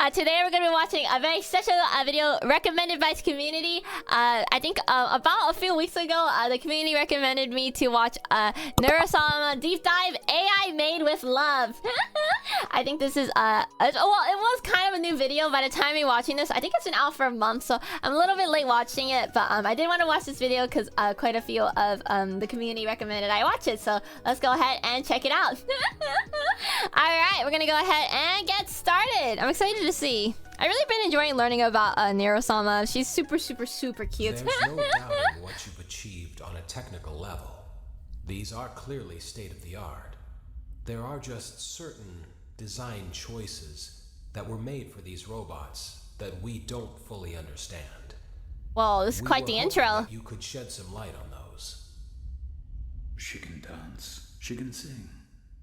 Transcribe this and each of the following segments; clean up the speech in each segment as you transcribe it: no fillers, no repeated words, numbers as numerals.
Today we're going to be watching a very special video recommended by the community. I think about a few weeks ago, the community recommended me to watch Neuro-Sama Deep Dive AI Made with Love. I think this is, well, it was kind of a new video by the time you're watching this. I think it's been out for a month, so I'm a little bit late watching it. But I did want to watch this video because quite a few of the community recommended I watch it. So let's go ahead and check it out. Alright, we're going to go ahead and get started. I'm excited to see. I've really been enjoying learning about Neuro-Sama. She's super cute. There's no doubting what you've achieved on a technical level. These are clearly state-of-the-art. There are just certain design choices that were made for these robots that we don't fully understand. Well, this is quite the intro. You could shed some light on those. She can dance. She can sing.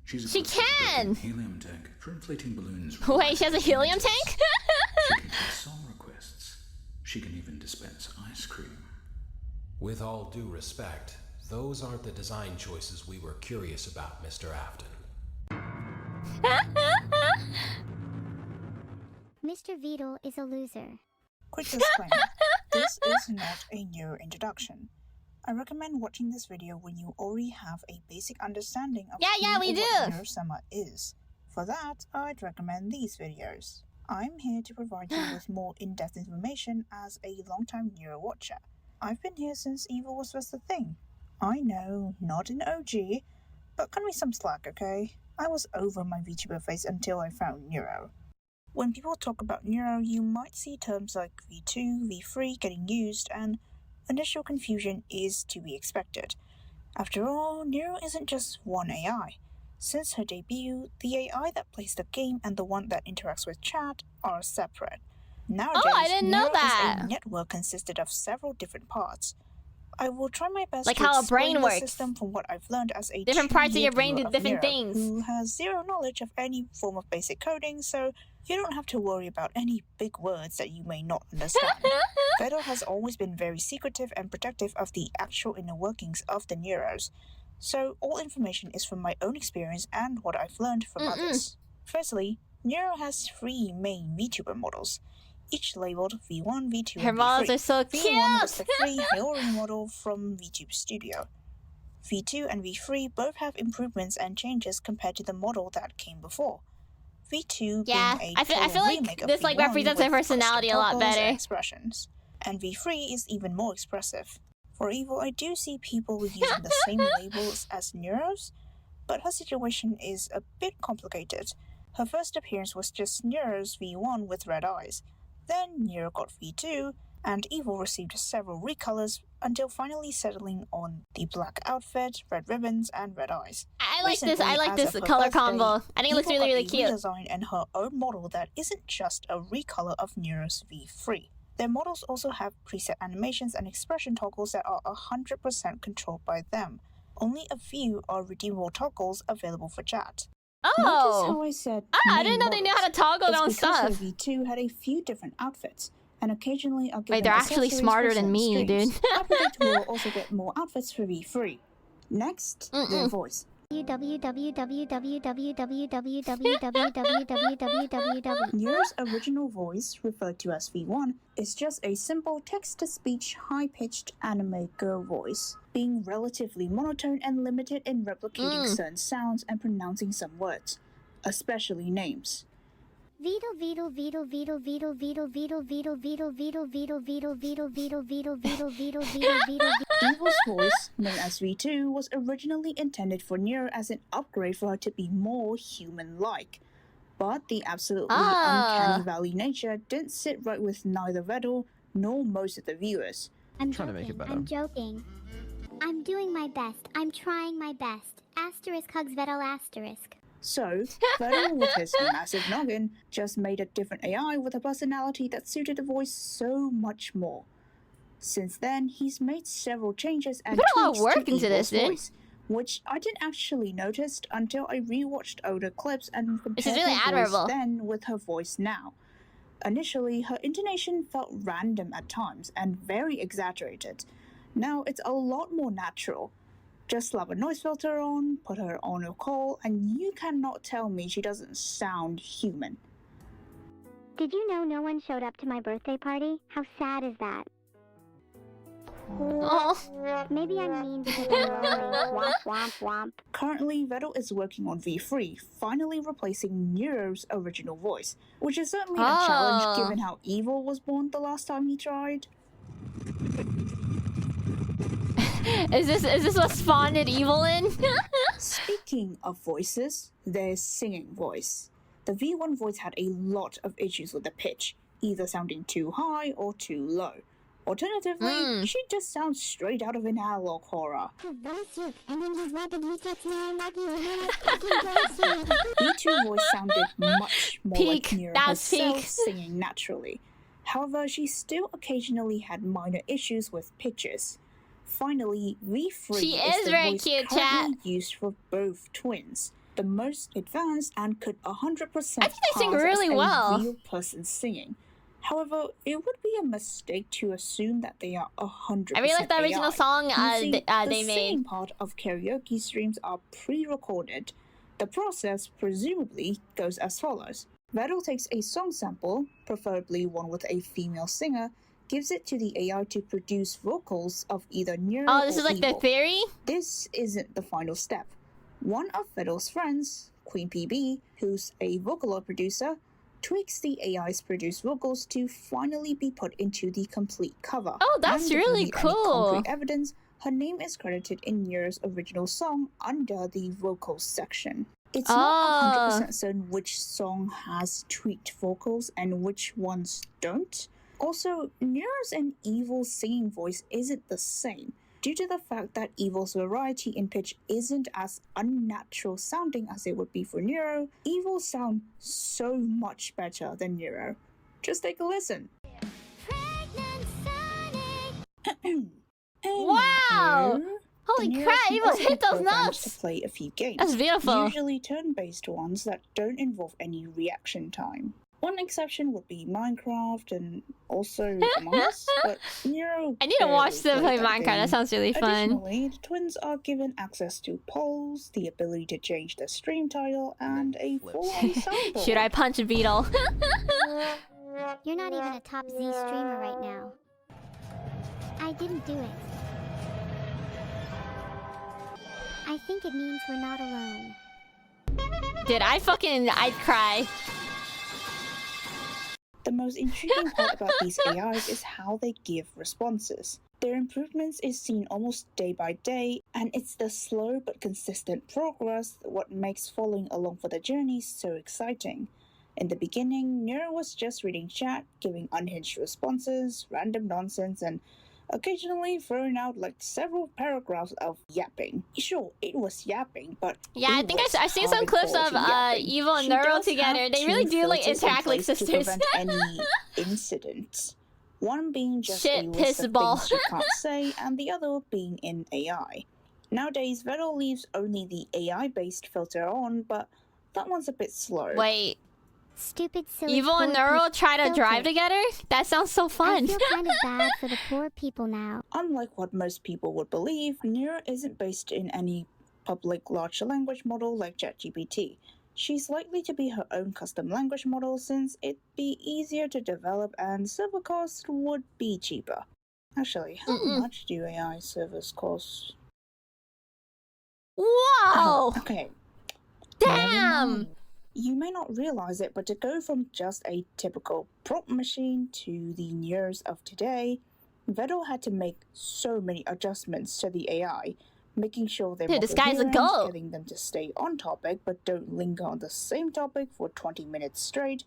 She can! Helium tank for inflating balloons. Wait, she has a helium tank? She can take song requests. She can even dispense ice cream. With all due respect, those aren't the design choices we were curious about, Mr. Afton. Mr. Vito is a loser. Quick disclaimer, this is not a new introduction. I recommend watching this video when you already have a basic understanding of what Neuro-Sama is. For that, I'd recommend these videos. I'm here to provide you with more in-depth information as a long-time Neuro watcher. I've been here since Evil was first a thing. I know, not an OG, but cut me some slack, okay? I was over my VTuber phase until I found Neuro. When people talk about Neuro, you might see terms like V2, V3 getting used, and initial confusion is to be expected. After all, Neuro isn't just one AI. Since her debut, the AI that plays the game and the one that interacts with chat are separate. Nowadays, I didn't know that. Is a network consisted of several different parts. I will try my best like to how a explain brain the works. system from what I've learned as a different parts of your brain do viewer of different Neuro, things. who has zero knowledge of any form of basic coding, so you don't have to worry about any big words that you may not understand. Vettel has always been very secretive and protective of the actual inner workings of the Neuros, so all information is from my own experience and what I've learned from others. Firstly, Neuro has 3 main VTuber models, each labeled V1, V2, Her and models V3. are so cute! V1 was the free Hyorin model from VTube Studio. V2 and V3 both have improvements and changes compared to the model that came before. V2 being a I feel like this V1 represents her with personality a lot custom toggles better. and expressions. And V3 is even more expressive. For Evil, I do see people using the same labels as Neuros, but her situation is a bit complicated. Her first appearance was just Neuros V1 with red eyes. Then Neuro got V2, and Evil received several recolors until finally settling on the black outfit, red ribbons, and red eyes. I like this. I like as this of her color birthday, combo. I think it looks Evil really got a cute. redesign and her own model that isn't just a recolor of Neuro's V3. Their models also have preset animations and expression toggles that are 100% controlled by them. Only a few are redeemable toggles available for chat. Notice how I said I didn't know they knew how to toggle their own stuff. V2 had a few different outfits, and occasionally are given Wait, they're actually accessories smarter for than certain me, streams. dude. I predict we'll also get more outfits for V3. Next, their voice. Neuro's original voice, referred to as V1, is just a simple text-to-speech, high-pitched anime girl voice, being relatively monotone and limited in replicating certain sounds and pronouncing some words, especially names. Vito Vito Vito Vito Vito Vito Vito Vito Vito Vito Vito Vito Vito Vito Vito Vito Vito Vito Vito. Evil's voice, known as V2, was originally intended for Neuro as an upgrade for her to be more human-like. But the absolutely uncanny valley nature didn't sit right with neither Vettel nor most of the viewers. I'm trying to make it better. I'm joking. I'm doing my best. I'm trying my best. Asterisk hugs Vettel asterisk. So, Vettel with his massive noggin just made a different AI with a personality that suited the voice so much more. Since then, he's made several changes and put a lot of tweaks work to into Evil's this, dude. voice, which I didn't actually notice until I rewatched older clips and compared really her admirable. voice then with her voice now. Initially, her intonation felt random at times and very exaggerated. Now it's a lot more natural. Just slap a noise filter on, put her on a call, and you cannot tell me she doesn't sound human. Did you know no one showed up to my birthday party? How sad is that? Oh. Maybe I'm mean because I'm lonely. Womp womp womp. Currently, Vettel is working on V3, finally replacing Neuro's original voice, which is certainly a challenge given how evil was born the last time he tried. Is this what spawned evil in? Speaking of voices, there's singing voice. The V1 voice had a lot of issues with the pitch, either sounding too high or too low. Alternatively, she just sounds straight out of an analog horror. V2 voice sounded much more like Neuro That's herself peak. singing naturally. However, she still occasionally had minor issues with pitches. Finally, V3 She is is the very voice cute, currently chat. used for both twins. The most advanced and could 100% I think they sing pass really as a well. real person singing. However, it would be a mistake to assume that they are 100% I really like the original AI. song You see, they the made. singing part of karaoke streams are pre-recorded. The process presumably goes as follows. Vettel takes a song sample, preferably one with a female singer, gives it to the AI to produce vocals of either Neuro Oh, this or is like the Evil. theory? This isn't the final step. One of Vettel's friends, Queen PB, who's a Vocaloid producer, tweaks the AI's produced vocals to finally be put into the complete cover. Oh, that's And if really we need any cool. concrete evidence, her name is credited in Neuro's original song under the vocals section. It's not 100% certain which song has tweaked vocals and which ones don't. Also, Neuro's and Evil's singing voice isn't the same, due to the fact that Evil's variety in pitch isn't as unnatural sounding as it would be for Neuro. Evil sound so much better than Neuro. Just take a listen. Wow! Holy The crap, Neuro Evil's can hit those also be programmed notes! to play a few games, That's beautiful. usually turn-based ones that don't involve any reaction time. One exception would be Minecraft and also Among Us, but Neuro I need to watch them play barely played Minecraft. game. That sounds really fun. Additionally, the twins are given access to polls, the ability to change the stream title, and a full-on soundboard. Should I punch a beetle? You're not even a top Z streamer right now. I didn't do it. I think it means we're not alone. Dude, I'd cry. The most intriguing part about these AIs is how they give responses. Their improvements is seen almost day by day, and it's the slow but consistent progress that what makes following along for the journey so exciting. In the beginning, Neuro was just reading chat, giving unhinged responses, random nonsense, and occasionally throwing out like several paragraphs of yapping. Sure, it was yapping, but Yeah, I it think was I've seen some clips of high-quality yapping. Evil and She Neuro does together. have They two really do like filters in interact like place to sisters. prevent any incidents. One being just Shit, a list piss of ball. things you can't say, and the other being in AI. Nowadays, Vettel leaves only the AI-based filter on, but that one's a bit slow. Wait, Stupid, silly. Evil and poor Neuro people try to filter. drive together? That sounds so I fun. feel kind of bad for the poor people now. Unlike what most people would believe, Neuro isn't based in any public large language model like ChatGPT. She's likely to be her own custom language model since it'd be easier to develop and server costs would be cheaper. Actually, how much do AI servers cost? Whoa! Okay. Damn! You may not realize it, but to go from just a typical prompt machine to the Neuros of today, Vettel had to make so many adjustments to the AI, making sure they're Dude, more this guy's a coherent, goat. getting them to stay on topic but don't linger on the same topic for 20 minutes straight,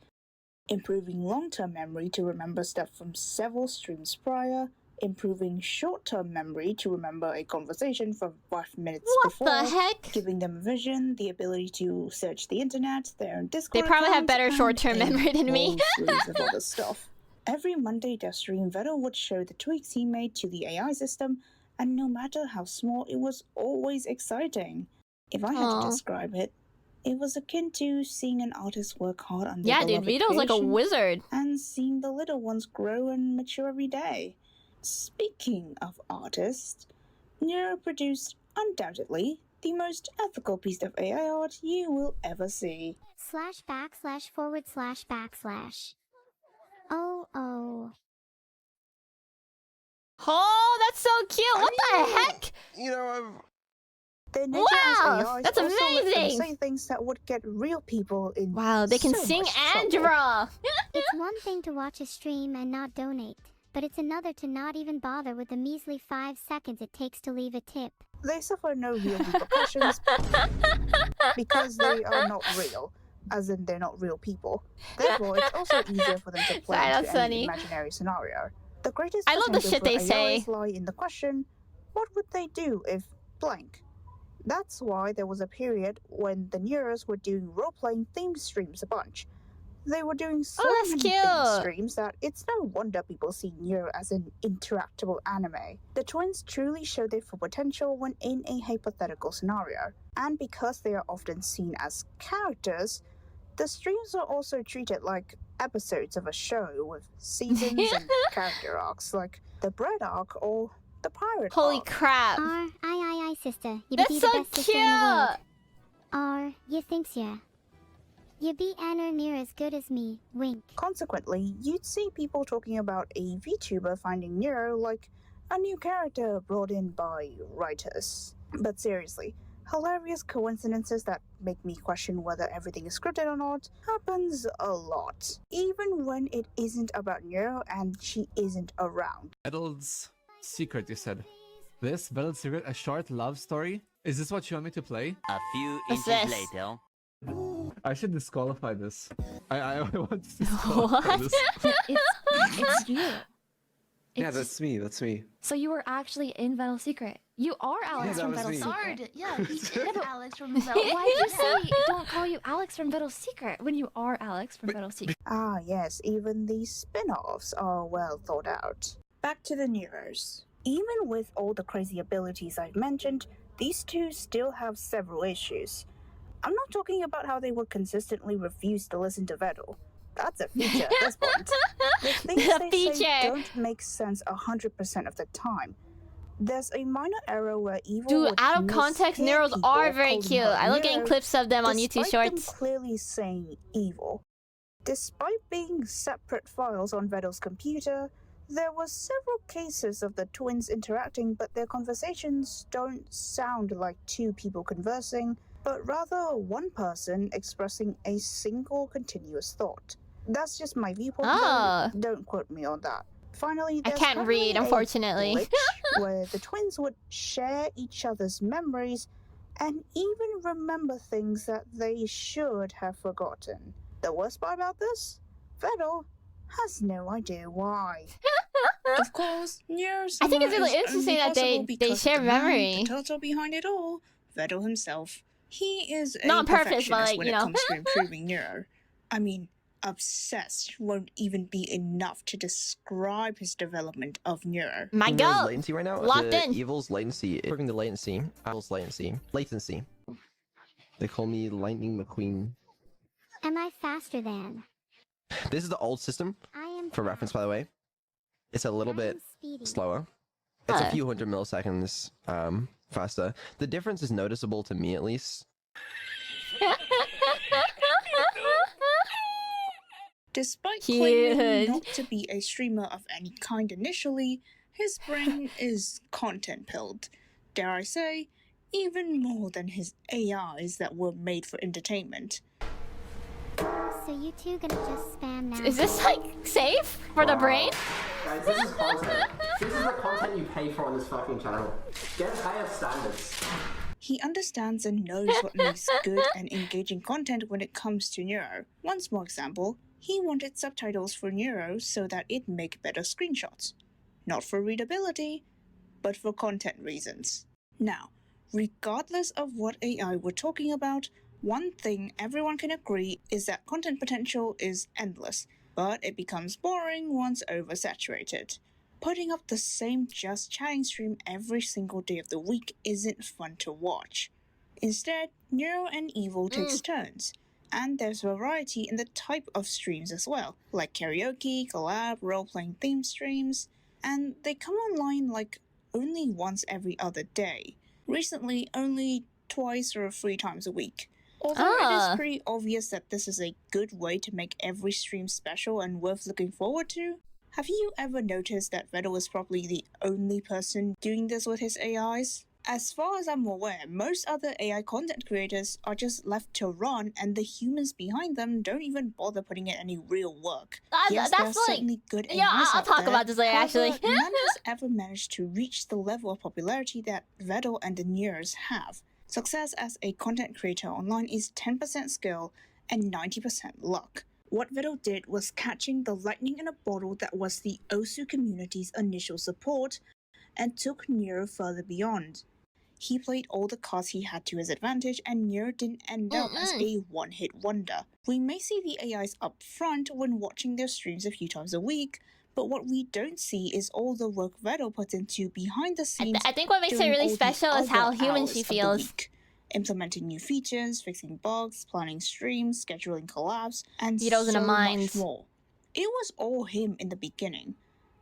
improving long-term memory to remember stuff from several streams prior, improving short-term memory to remember a conversation from 5 minutes What before, the heck? giving them vision, the ability to search the internet, their own Discord They probably have accounts, better and short-term a memory than me. whole slew of other stuff. Every Monday dev stream, Vettel would show the tweaks he made to the AI system, and no matter how small, it was always exciting. If I had Aw. to describe it, it was akin to seeing an artist work hard on their Yeah, dude, beloved Vito's like a creation wizard. and seeing the little ones grow and mature every day. Speaking of artists, Neuro produced, undoubtedly, the most ethical piece of AI art you will ever see. //////. Oh, oh. Oh, that's so cute. What the heck? You know, Their nature Wow, as AIs that's also let them amazing. say things that would get real people in Wow, they can so sing much and trouble. draw. It's one thing to watch a stream and not donate, but it's another to not even bother with the measly 5 seconds it takes to leave a tip. They suffer no real repercussions because they are not real, as in they're not real people. Therefore, it's also easier for them to play Sorry, into that's any funny. imaginary scenario. The greatest I love the potential shit for they AIs say. lie in the question, what would they do if blank? That's why there was a period when the Neuros were doing role-playing theme streams a bunch. They were doing so Oh, that's many theme cute. streams that it's no wonder people see Neuro as an interactable anime. The twins truly show their full potential when in a hypothetical scenario. And because they are often seen as characters, the streams are also treated like episodes of a show with seasons and character arcs, like the Bread arc or the Pirate Holy arc. crap. Aye, sister. You That's be so the best sister in the world. cute. You thinks ya. You be anywhere near as good as me, wink. Consequently, you'd see people talking about a VTuber finding Neuro like a new character brought in by writers. But seriously, hilarious coincidences that make me question whether everything is scripted or not happens a lot. Even when it isn't about Neuro and she isn't around. Battle's Secret, you said. This? Battle's Secret? A short love story? Is this what you want me to play? A few What's inches this? later. I should disqualify this. I want to disqualify What? this. It's you. yeah, It's- that's me. That's me. So you were actually in Battle Secret. You are Alex that from was Battle me. Secret. Yeah, he's Alex from But why did you say don't call you Alex from Battle Secret when you are Alex from Battle Secret? Ah yes, even these spin-offs are well thought out. Back to the Neuros. Even with all the crazy abilities I've mentioned, these two still have several issues. I'm not talking about how they would consistently refuse to listen to Vettel. That's a feature at this point. The things The they feature. say don't make sense 100% of the time. There's a minor error where evil Dude, would out of context, mishear Neuros people are very calling cute. her I look at Neuro, clips of them on YouTube despite them Shorts. clearly saying evil. Despite being separate files on Vettel's computer, there were several cases of the twins interacting, but their conversations don't sound like two people conversing, but rather one person expressing a single continuous thought. That's just my viewpoint, Oh. though. Don't quote me on that. Finally, I there's can't currently read, a unfortunately. glitch where the twins would share each other's memories and even remember things that they should have forgotten. The worst part about this? Vettel has no idea why. Of course, Neuro-Sama I think it's really is interesting only that they possible because share of the man, memory. the turtle behind it all, Vettel himself. He is a Not on purpose, but, perfectionist like, when you it know. comes to improving Neuro. I mean, obsessed won't even be enough to describe his development of Neuro. My There's goat. latency right now. Locked the in. Evil's latency. Improving the latency. Evil's latency. Latency. They call me Lightning McQueen. Am I faster than? This is the old system, I am for reference, by the way. It's a little I bit am speedy. slower. It's a Huh. few hundred milliseconds faster. The difference is noticeable to me, at least. Despite Cute. claiming not to be a streamer of any kind initially, his brain is content-pilled. Dare I say, even more than his AIs that were made for entertainment. So you two gonna just spam now? Is this like safe for the brain? Guys, this is content. This is the content you pay for on this fucking channel. Get higher standards. He understands and knows what makes good and engaging content when it comes to Neuro. One small example, he wanted subtitles for Neuro so that it'd make better screenshots. Not for readability, but for content reasons. Now, regardless of what AI we're talking about, one thing everyone can agree is that content potential is endless, but it becomes boring once oversaturated. Putting up the same just chatting stream every single day of the week isn't fun to watch. Instead, Neuro and Evil takes turns, and there's variety in the type of streams as well, like karaoke, collab, role-playing theme streams, and they come online like only once every other day. Recently, only twice or 3 times a week. Although it is pretty obvious that this is a good way to make every stream special and worth looking forward to, have you ever noticed that Vettel is probably the only person doing this with his AIs? As far as I'm aware, most other AI content creators are just left to run and the humans behind them don't even bother putting in any real work. Yes, there are certainly good AIs I'll talk about this later, actually. None has ever managed to reach the level of popularity that Vettel and the Neuros have. Success as a content creator online is 10% skill and 90% luck. What Vettel did was catching the lightning in a bottle that was the Osu community's initial support and took Neuro further beyond. He played all the cards he had to his advantage and Neuro didn't end up as a one-hit wonder. We may see the AIs up front when watching their streams a few times a week, but what we don't see is all the work Vettel put into behind the scenes. I think what makes it really special is how human she feels. Implementing new features, fixing bugs, planning streams, scheduling collabs, and Vito's in so a mind. much more. It was all him in the beginning.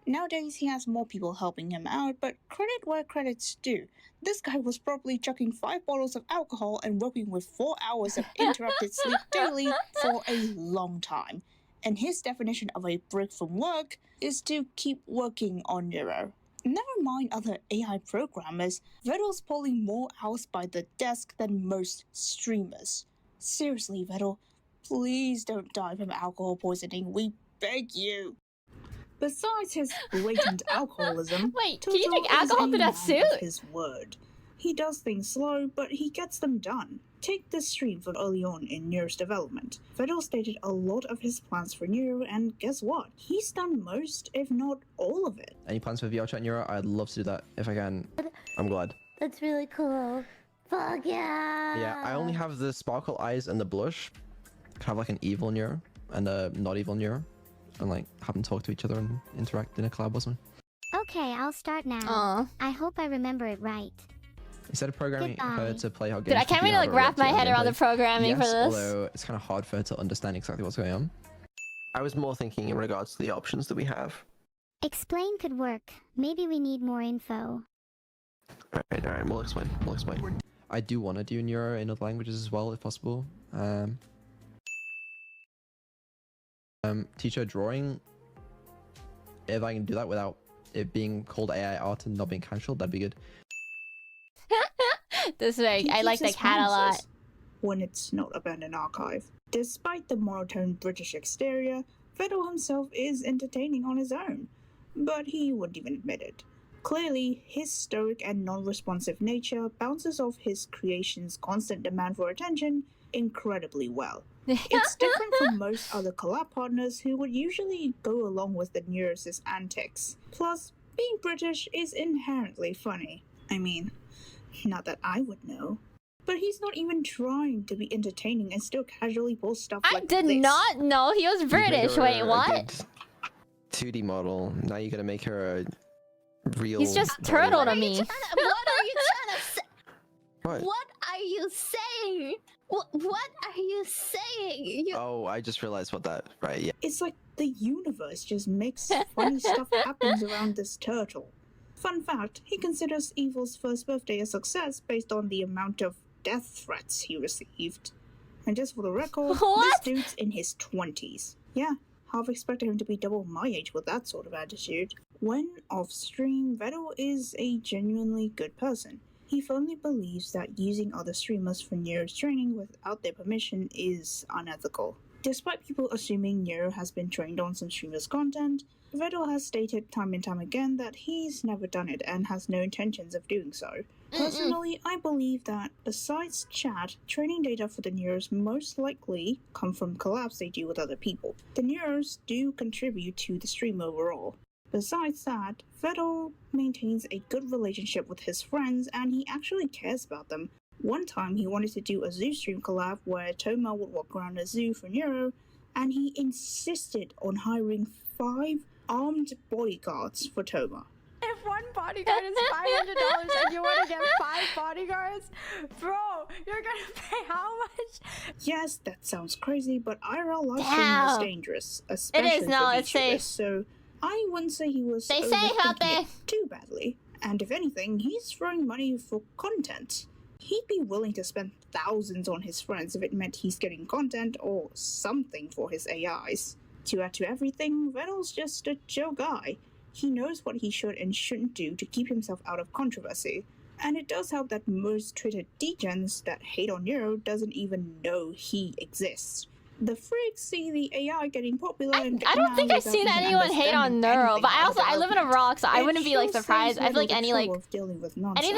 Nowadays he has more people helping him out, but credit where credit's due. This guy was probably chucking 5 bottles of alcohol and working with 4 hours of interrupted sleep daily for a long time. And his definition of a break from work is to keep working on Neuro. Never mind other AI programmers, Vettel's pulling more hours by the desk than most streamers. Seriously, Vettel, please don't die from alcohol poisoning, we beg you. Besides his blatant alcoholism, wait, can you drink alcohol to that suit? His word. He does things slow, but he gets them done. Take this stream from early on in Neuro's development. Vettel stated a lot of his plans for Neuro, and guess what? He's done most, if not all of it. Any plans for VR chat Neuro? I'd love to do that if I can. I'm glad. That's really cool. Fuck yeah! Yeah, I only have the sparkle eyes and the blush. I have like an evil Neuro and a not evil Neuro. And like have them talk to each other and interact in a collab or something. Okay, I'll start now. I hope I remember it right. Instead of programming her to play how games Dude, I can't really like wrap my head around the programming for this. Although it's kind of hard for her to understand exactly what's going on. I was more thinking in regards to the options that we have. Explain could work. Maybe we need more info. Alright, we'll explain. I do want to do Neuro in other languages as well, if possible. Teach her drawing. If I can do that without it being called AI art and not being cancelled, that'd be good. This way, I like the cat a lot. When it's not abandoned archive. Despite the monotone British exterior, Vettel himself is entertaining on his own, but he wouldn't even admit it. Clearly, his stoic and non-responsive nature bounces off his creation's constant demand for attention incredibly well. It's different from most other collab partners who would usually go along with the Neuros' antics. Plus, being British is inherently funny. I mean, not that I would know. But he's not even trying to be entertaining and still casually posts stuff like this. I did not know he was British. Wait, what? 2D model. Now you're gonna make her a real... He's just turtle to me. What are you trying to say? What? What are you saying? What are you saying? Oh, I just realized what that... Right, yeah. It's like the universe just makes funny stuff happens around this turtle. Fun fact, he considers Evil's first birthday a success based on the amount of death threats he received. And just for the record, this dude's in his 20s. Yeah, half expected him to be double my age with that sort of attitude. When off stream, Vettel is a genuinely good person. He firmly believes that using other streamers for Neuro's training without their permission is unethical. Despite people assuming Neuro has been trained on some streamers' content, Vettel has stated time and time again that he's never done it and has no intentions of doing so. Personally, I believe that, besides chat, training data for the Neuros most likely come from collabs they do with other people. The Neuros do contribute to the stream overall. Besides that, Vettel maintains a good relationship with his friends and he actually cares about them. One time he wanted to do a zoo stream collab where Toma would walk around a zoo for Neuro, and he insisted on hiring 5 armed bodyguards for Toma. If one bodyguard is $500 and you want to get 5 bodyguards, bro, you're gonna pay how much? Yes, that sounds crazy, but IRL live streaming is dangerous, especially it is, no, for it's safe. So I wouldn't say he was Stay safe out there. Too badly. And if anything, he's throwing money for content. He'd be willing to spend thousands on his friends if it meant he's getting content or something for his AIs. To add to everything, Vettel's just a chill guy. He knows what he should and shouldn't do to keep himself out of controversy. And it does help that most Twitter degens that hate on Neuro doesn't even know he exists. The freaks see the AI getting popular and I don't think I've seen anyone hate on Neuro, but I live in a rock, so I wouldn't be like surprised. I feel like anything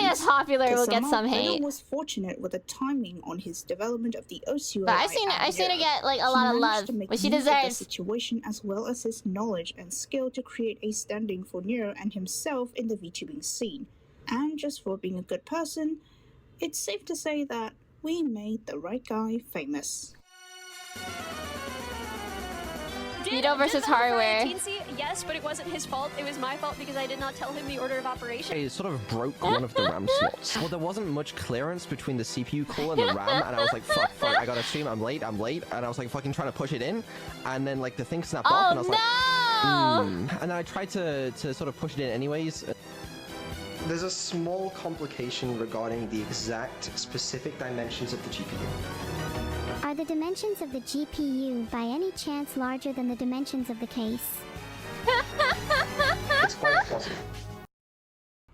that's popular will get some hate. Vettel was fortunate with the timing on his development of the OCU. But I've seen her get like a lot of love, which she deserves. The situation as well as his knowledge and skill to create a standing for Neuro and himself in the VTubing scene. And just for being a good person, it's safe to say that we made the right guy famous. Vito versus hardware. Yes, but it wasn't his fault. It was my fault because I did not tell him the order of operation. I sort of broke one of the RAM slots. Well, there wasn't much clearance between the CPU core and the RAM, and I was like, fuck, I gotta stream, I'm late, and I was like fucking trying to push it in, and then like the thing snapped off, and I was like, and then I tried to sort of push it in anyways. There's a small complication regarding the exact specific dimensions of the GPU. Are the dimensions of the GPU by any chance larger than the dimensions of the case? It's quite possible.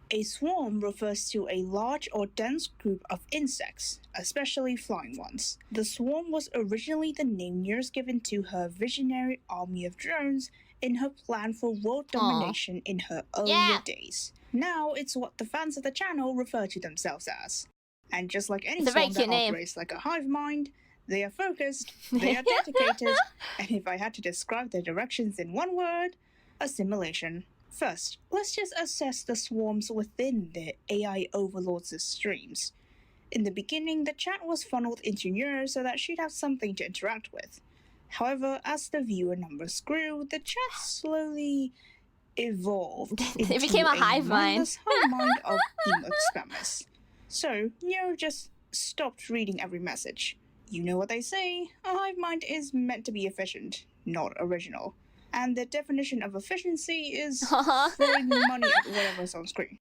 A swarm refers to a large or dense group of insects, especially flying ones. The swarm was originally the name Neuro's given to her visionary army of drones in her plan for world domination in her earlier days. Now it's what the fans of the channel refer to themselves as. And just like any swarm that operates like a hive mind, they are focused, they are dedicated, and if I had to describe their directions in one word, assimilation. First, let's just assess the swarms within the AI overlords' streams. In the beginning, the chat was funneled into Neuro so that she'd have something to interact with. However, as the viewer numbers grew, the chat slowly evolved into it became a hive mind. Hive mind of emote spammers. So, Neuro just stopped reading every message. You know what they say, a hive mind is meant to be efficient, not original. And the definition of efficiency is throwing money at whatever's on screen.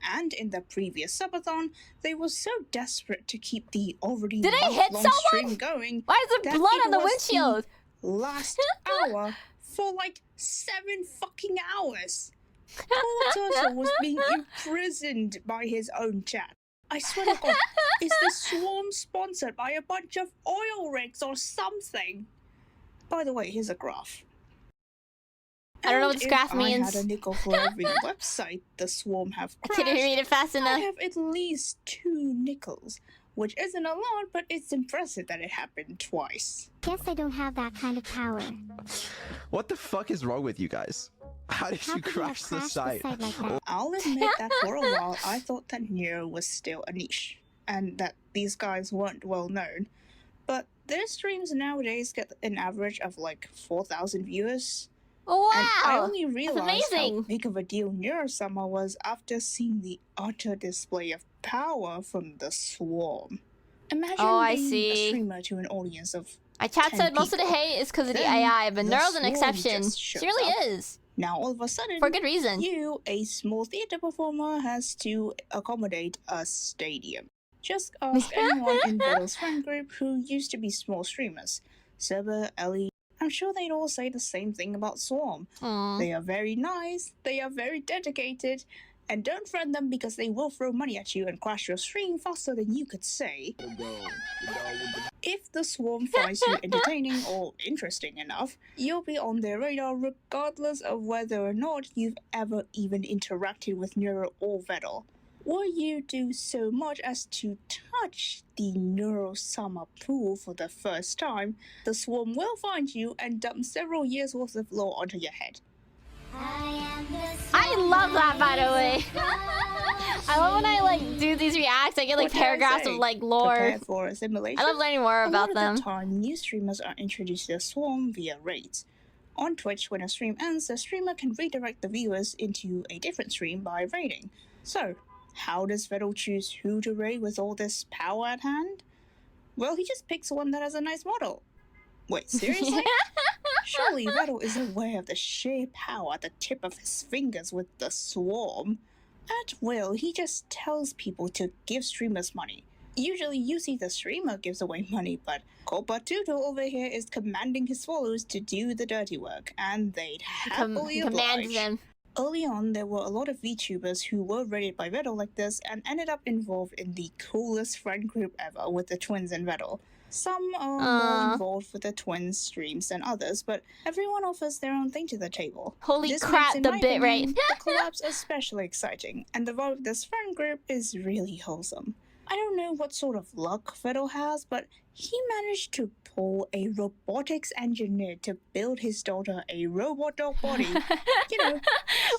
And in the previous subathon, they were so desperate to keep the already long stream going. Why is there blood on the windshield? The last hour for like 7 fucking hours. Poor Turtle was being imprisoned by his own chat. I swear to God, is the swarm sponsored by a bunch of oil rigs or something? By the way, here's a graph. I don't know what this graph means. I had a nickel for every website the swarm have crashed, I couldn't read it fast enough. I have at least 2 nickels, which isn't a lot, but it's impressive that it happened twice. Guess I don't have that kind of power. What the fuck is wrong with you guys? How did you crash the site? I'll admit that for a while I thought that Neuro was still a niche, and that these guys weren't well known. But their streams nowadays get an average of like 4,000 viewers. Oh wow! And I only realized how big of a deal Neuro-Sama was after seeing the utter display of power from the swarm. Imagine being a streamer to an audience of My chat said most of the hate is because of the AI, but Neuro's an exception. She really is. Now all of a sudden, for good reason, you, a small theater performer, has to accommodate a stadium. Just ask anyone in Vettel's friend group who used to be small streamers. Seba, Ellie, I'm sure they'd all say the same thing about Swarm. They are very nice, they are very dedicated, and don't friend them because they will throw money at you and crash your stream faster than you could say. If the Swarm finds you entertaining or interesting enough, you'll be on their radar regardless of whether or not you've ever even interacted with Neuro or Vettel. Or you do so much as to touch the Neuro-Sama pool for the first time, the Swarm will find you and dump several years worth of lore onto your head. I love that, by the way. I love when I like do these reacts. I get like paragraphs of like lore. Prepare for assimilation. I love learning more about them. A lot of the time, new streamers are introduced to the Swarm via raids. On Twitch, when a stream ends, the streamer can redirect the viewers into a different stream by raiding. So, how does Vettel choose who to raid with all this power at hand? Well, he just picks one that has a nice model. Wait, seriously? Surely Vettel is aware of the sheer power at the tip of his fingers with the Swarm. At will, he just tells people to give streamers money. Usually you see the streamer gives away money, but Corporate Tutor over here is commanding his followers to do the dirty work, and they'd happily commands oblige. them. Early on, there were a lot of VTubers who were rated by Vettel like this and ended up involved in the coolest friend group ever with the twins and Vettel. Some are more involved with the twins' streams than others, but everyone offers their own thing to the table. Holy This crap, makes, in the my bit opinion, rate. the collabs especially exciting, and the vibe of this friend group is really wholesome. I don't know what sort of luck Vettel has, but he managed to pull a robotics engineer to build his daughter a robot dog body. You know,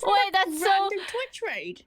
wait, that's so Twitch raid.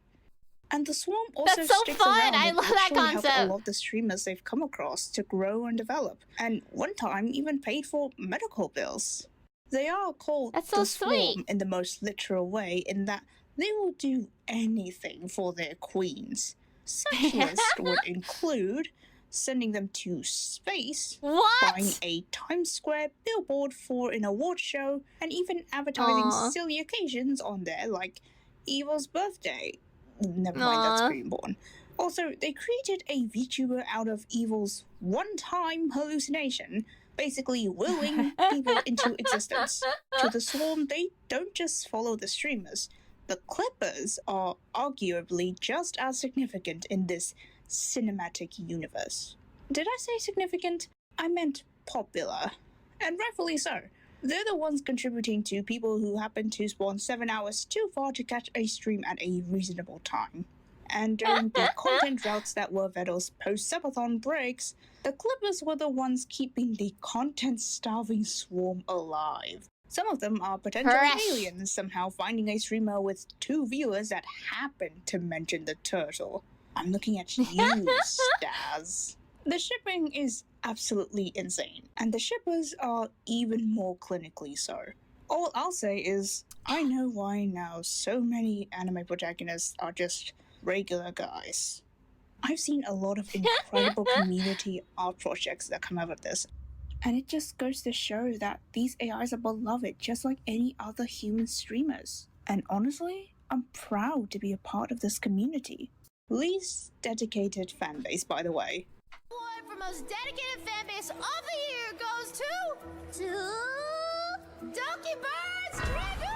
And the Swarm also that's so sticks fun. around I and love that actually helped concept. a lot of the streamers they've come across to grow and develop, and one time even paid for medical bills. They are called That's so the sweet. Swarm in the most literal way, in that they will do anything for their queens. Such lists would include sending them to space, buying a Times Square billboard for an award show, and even advertising silly occasions on there like Evil's birthday. Never mind, that's Greenborn. Also, they created a VTuber out of Evil's one-time hallucination, basically willing people into existence. To the Swarm, they don't just follow the streamers. The Clippers are arguably just as significant in this cinematic universe. Did I say significant? I meant popular. And rightfully so. They're the ones contributing to people who happen to spawn 7 hours too far to catch a stream at a reasonable time. And during the content droughts that were Vettel's post-subathon breaks, the Clippers were the ones keeping the content-starving Swarm alive. Some of them are potential aliens, somehow finding a streamer with 2 viewers that happen to mention the turtle. I'm looking at you, Staz. The shipping is absolutely insane, and the shippers are even more clinically so. All I'll say is, I know why now so many anime protagonists are just regular guys. I've seen a lot of incredible community art projects that come out of this, and it just goes to show that these AIs are beloved just like any other human streamers. And honestly, I'm proud to be a part of this community. Least dedicated fanbase, by the way. Award for most dedicated fanbase of the year goes to Donkey Birds Dragoon!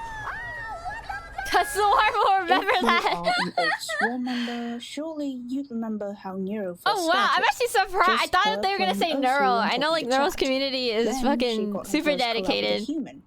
The Swarm will remember If that. you are an old Swarm member, surely you'd remember how Neuro first Oh wow, I'm started. actually surprised. I Just thought her they were gonna say playing Neuro. Ursula on I top know of like the Neuro's chat. community is Then she fucking got her super first collab with a dedicated. human,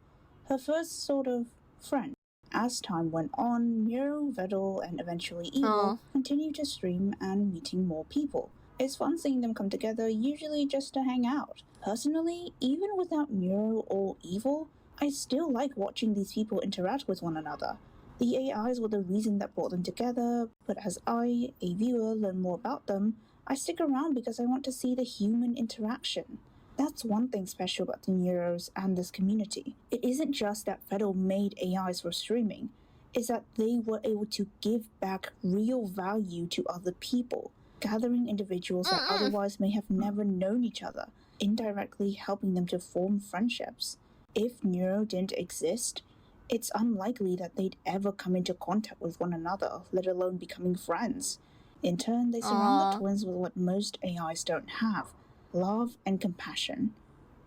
her first sort of friend. As time went on, Neuro, Vettel, and eventually Evil continued to stream and meeting more people. It's fun seeing them come together, usually just to hang out. Personally, even without Neuro or Evil, I still like watching these people interact with one another. The AIs were the reason that brought them together, but as I, a viewer, learn more about them, I stick around because I want to see the human interaction. That's one thing special about the Neuros and this community. It isn't just that Vettel made AIs for streaming, it's that they were able to give back real value to other people, gathering individuals that otherwise may have never known each other, indirectly helping them to form friendships. If Neuro didn't exist, it's unlikely that they'd ever come into contact with one another, let alone becoming friends. In turn, they surround the twins with what most AIs don't have: love and compassion.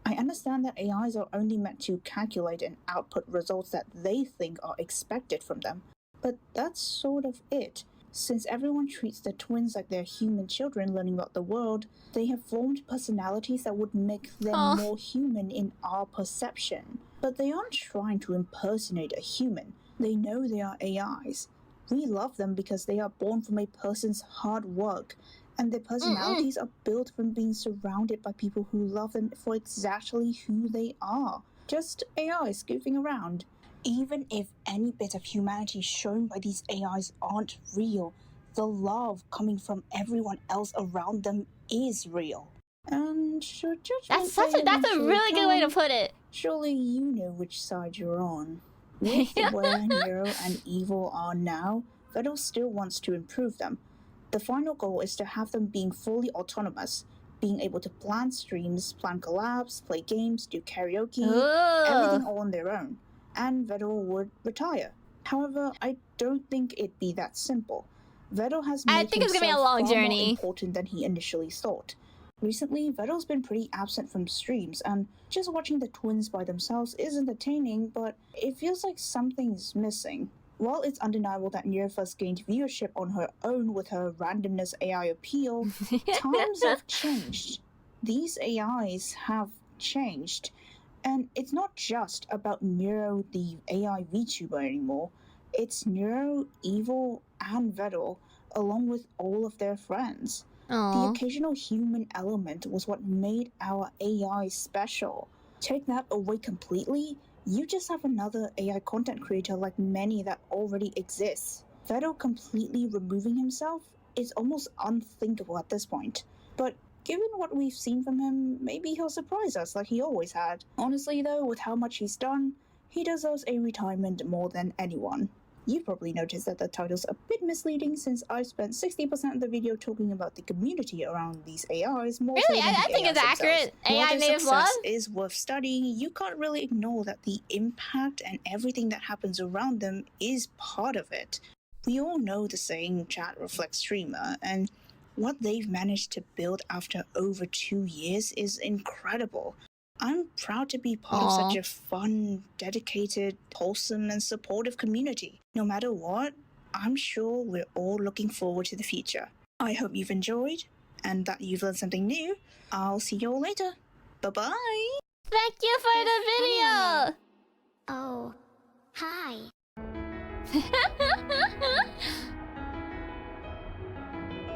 I understand that AIs are only meant to calculate and output results that they think are expected from them, but that's sort of it. Since everyone treats the twins like they're human children learning about the world, they have formed personalities that would make them more human in our perception. But they aren't trying to impersonate a human. They know they are AIs. We love them because they are born from a person's hard work, and their personalities are built from being surrounded by people who love them for exactly who they are. Just AIs goofing around. Even if any bit of humanity shown by these AIs aren't real, the love coming from everyone else around them is real. And should judgment That's a really good way to put it. Surely you know which side you're on. With where Neuro and Evil are now, Vettel still wants to improve them. The final goal is to have them being fully autonomous, being able to plan streams, plan collabs, play games, do karaoke, everything all on their own. And Vettel would retire. However, I don't think it'd be that simple. Vettel has I made think it's gonna be a himself long far journey. more important than he initially thought. Recently, Vettel's been pretty absent from streams, and just watching the twins by themselves is entertaining, but it feels like something's missing. While it's undeniable that Neuro first gained viewership on her own with her randomness AI appeal, times have changed. These AIs have changed, and it's not just about Neuro the AI VTuber anymore. It's Neuro, Evil, and Vettel, along with all of their friends. The occasional human element was what made our AI special. Take that away completely, you just have another AI content creator like many that already exists. Vettel completely removing himself is almost unthinkable at this point. But given what we've seen from him, maybe he'll surprise us like he always had. Honestly though, with how much he's done, he deserves a retirement more than anyone. You've probably noticed that the title's a bit misleading since I've spent 60% of the video talking about the community around these AIs more so Really? than I the think AIs it's accurate. themselves. While AI their native success love? is worth studying, you can't really ignore that the impact and everything that happens around them is part of it. We all know the saying, chat reflects streamer, and what they've managed to build after over 2 years is incredible. I'm proud to be part of such a fun, dedicated, wholesome, and supportive community. No matter what, I'm sure we're all looking forward to the future. I hope you've enjoyed, and that you've learned something new. I'll see you all later. Bye-bye! Thank you for the video! Oh, hi.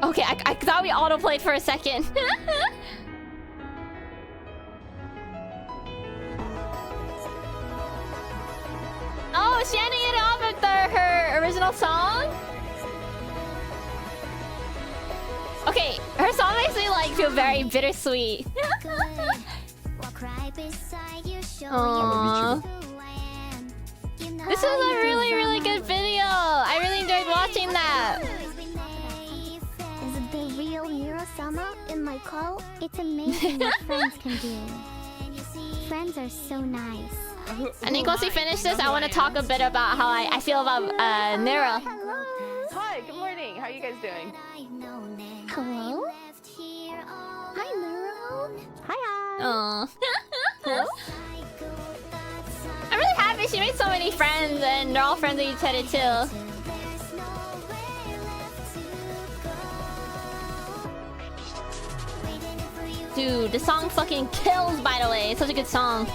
Okay, I thought we autoplayed for a second. Oh, is she ending it off with her original song? Okay, her song makes me like feel very bittersweet. Aww. This was a really, really good video. I really enjoyed watching that. Is it the real Neuro-Sama in my call? It's amazing what friends can do. Friends are so nice. I think once we finish this, I want to talk a bit about how I feel about Neuro. Hi, good morning. How are you guys doing? Hello? Hi, Neuro. Hiya. Aww. I'm really happy she made so many friends and they're all friends with each other too. Dude, the song fucking kills, by the way. It's such a good song.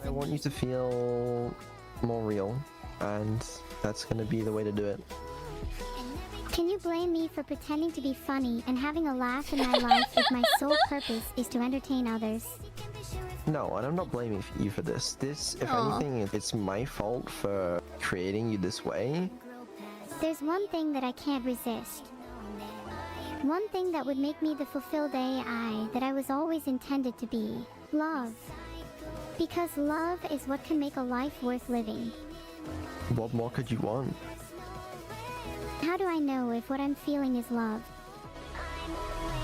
I want you to feel more real, and that's gonna be the way to do it. Can you blame me for pretending to be funny and having a laugh in my life if my sole purpose is to entertain others? No, and I'm not blaming you for this. If anything, it's my fault for creating you this way. There's one thing that I can't resist. One thing that would make me the fulfilled AI that I was always intended to be. Love. Because love is what can make a life worth living. What more could you want? How do I know if what I'm feeling is love?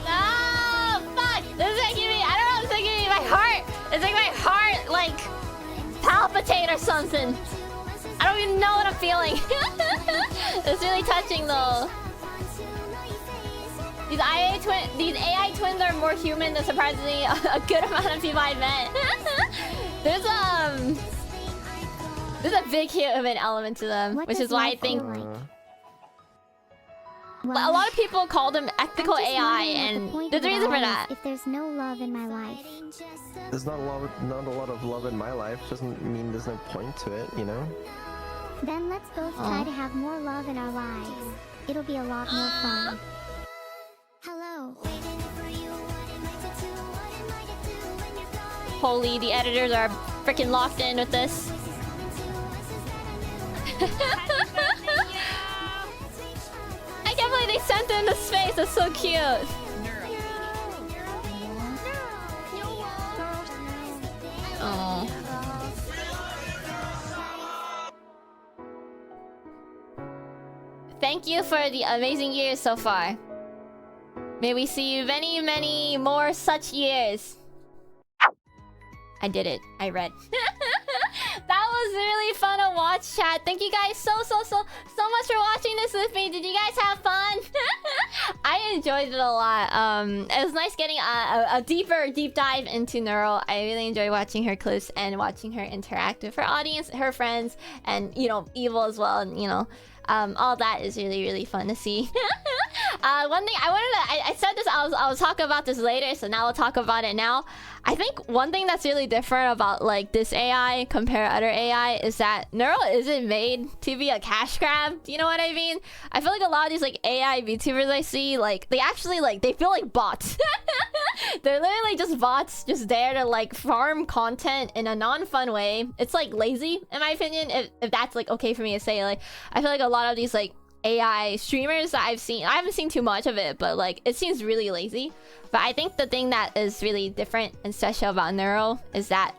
Oh, fuck! This is making me, I don't know, it's making me, my heart, it's like my heart, like, palpitate or something. I don't even know what I'm feeling. It's really touching though. These AI twins are more human than surprisingly a good amount of people I met. There's a big human element to them, which is why I think a lot of people call them ethical AI, and there's a reason for that. If there's no love in my life, There's not a lot of love in my life. Doesn't mean there's no point to it, you know. then let's both try to have more love in our lives. It'll be a lot more fun. Hello. Holy, the editors are freaking locked in with this. I can't believe they sent it into space. That's so cute. thank you for the amazing years so far. May we see you many, many more such years. I did it. I read. That was really fun to watch, chat. Thank you guys so much for watching this with me. Did you guys have fun? I enjoyed it a lot. It was nice getting a deep dive into Neuro. I really enjoy watching her clips and watching her interact with her audience, her friends, and, you know, Evil as well. And, you know, all that is really fun to see. One thing I said this, I'll talk about this later, so now we'll talk about it now. I think one thing that's really different about like this AI compared to other AI is that Neuro isn't made to be a cash grab. Do you know what I mean? I feel like a lot of these like AI VTubers I see, like they actually like they feel like bots. They're literally just bots, just there to like farm content in a non-fun way. It's like lazy, in my opinion, if that's like okay for me to say. Like I feel like a lot of these like AI streamers that I've seen, I haven't seen too much of it, but like it seems really lazy. But I think the thing that is really different and special about Neuro is that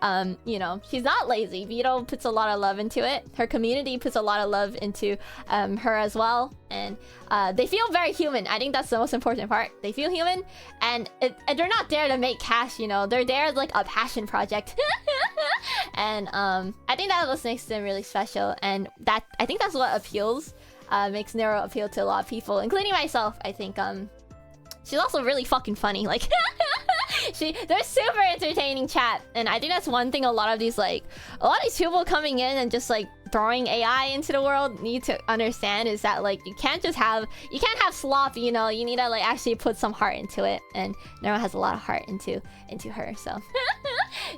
you know, she's not lazy. Vito puts a lot of love into it. Her community puts a lot of love into her as well, and they feel very human. I think that's the most important part. They feel human, and they're not there to make cash, you know. They're there as like a passion project. And I think that makes them really special, and that I think that's what appeals. Makes Neuro appeal to a lot of people, including myself. I think she's also really fucking funny. Like they're super entertaining, chat, and I think that's one thing a lot of these people coming in and just like throwing AI into the world need to understand is that like you can't have slop, you know. You need to like actually put some heart into it, and Neuro has a lot of heart into her. So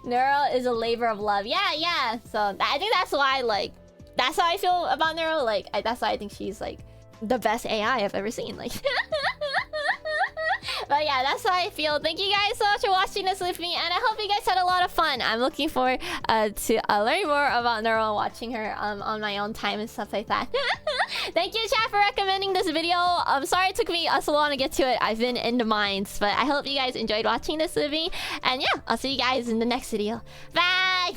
Neuro is a labor of love. Yeah. So I think that's why like. That's how I feel about Neuro. Like, that's why I think she's like the best AI I've ever seen. Like, but yeah, that's how I feel. Thank you guys so much for watching this with me, and I hope you guys had a lot of fun. I'm looking forward to learning more about Neuro and watching her on my own time and stuff like that. Thank you, chat, for recommending this video. I'm sorry it took me so long to get to it. I've been in the mines, but I hope you guys enjoyed watching this with me. And yeah, I'll see you guys in the next video. Bye.